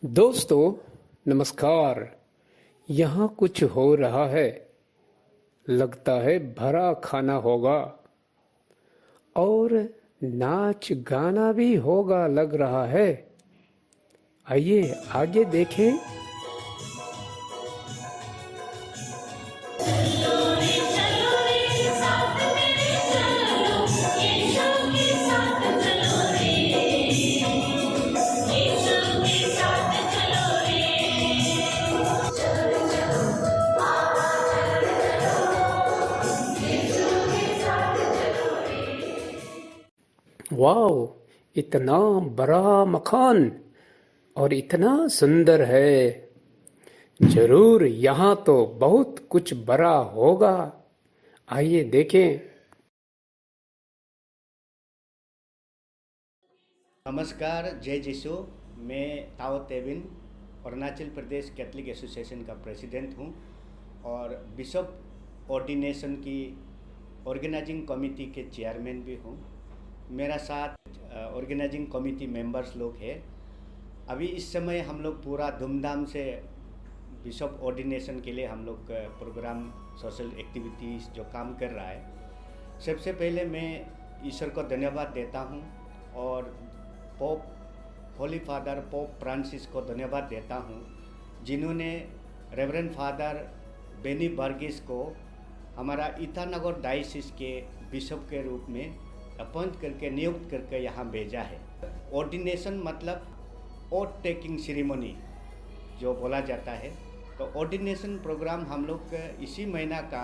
दोस्तों नमस्कार। यहाँ कुछ हो रहा है, लगता है भरा खाना होगा और नाच गाना भी होगा लग रहा है। आइए आगे देखें। वाओ, इतना बड़ा मकान और इतना सुंदर है। जरूर यहाँ तो बहुत कुछ बड़ा होगा। आइए देखें। नमस्कार, जय जिसु। मैं ताओ तेविन अरुणाचल प्रदेश कैथलिक एसोसिएशन का प्रेसिडेंट हूँ और बिशप ऑर्डिनेशन की ऑर्गेनाइजिंग कमेटी के चेयरमैन भी हूँ। मेरा साथ ऑर्गेनाइजिंग कमेटी मेंबर्स लोग हैं। अभी इस समय हम लोग पूरा धूमधाम से बिशप ऑर्डिनेशन के लिए हम लोग प्रोग्राम सोशल एक्टिविटीज़ जो काम कर रहा है, सबसे पहले मैं ईश्वर को धन्यवाद देता हूँ और pope Holi father pope Francis को धन्यवाद देता हूँ, जिन्होंने रेवरेंड फादर बेनी बर्गिस को हमारा ईटानगर डायोसिस के बिशप के रूप में अपॉइंट करके नियुक्त करके यहाँ भेजा है। ऑर्डिनेशन मतलब ओथ टेकिंग सेरेमनी जो बोला जाता है, तो ऑर्डिनेशन प्रोग्राम हम लोग इसी महीना का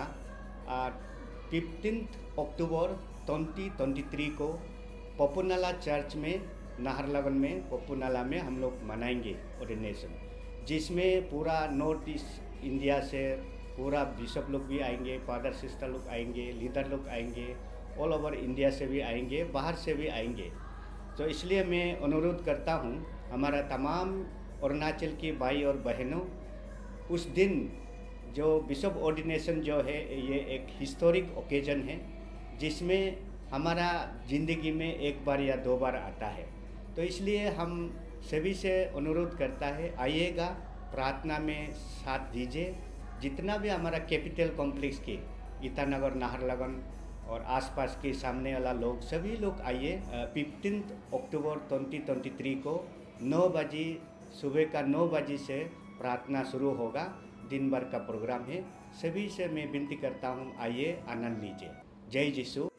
15 अक्टूबर 2023 को पपुनाला चर्च में नाहरलगुन में पपुनाला में हम लोग मनाएंगे ऑर्डिनेशन, जिसमें पूरा नॉर्थ ईस्ट इंडिया से पूरा बिशप लोग भी आएंगे, फादर सिस्टर लोग आएंगे, लीडर लोग आएंगे, ऑल ओवर इंडिया से भी आएंगे, बाहर से भी आएंगे। तो इसलिए मैं अनुरोध करता हूँ हमारा तमाम अरुणाचल की भाई और बहनों, उस दिन जो बिशप ऑर्डिनेशन जो है ये एक हिस्टोरिक ओकेजन है, जिसमें हमारा ज़िंदगी में एक बार या दो बार आता है। तो इसलिए हम सभी से अनुरोध करता है, आइएगा, प्रार्थना में साथ दीजिए। जितना भी हमारा कैपिटल कॉम्प्लेक्स के ईटानगर नाहरलगुन और आसपास के सामने वाला लोग, सभी लोग आइए। 15 अक्टूबर 2023 को 9 बजे सुबह का 9 बजे से प्रार्थना शुरू होगा। दिन भर का प्रोग्राम है। सभी से मैं विनती करता हूँ, आइए, आनंद लीजिए। जय यीशु।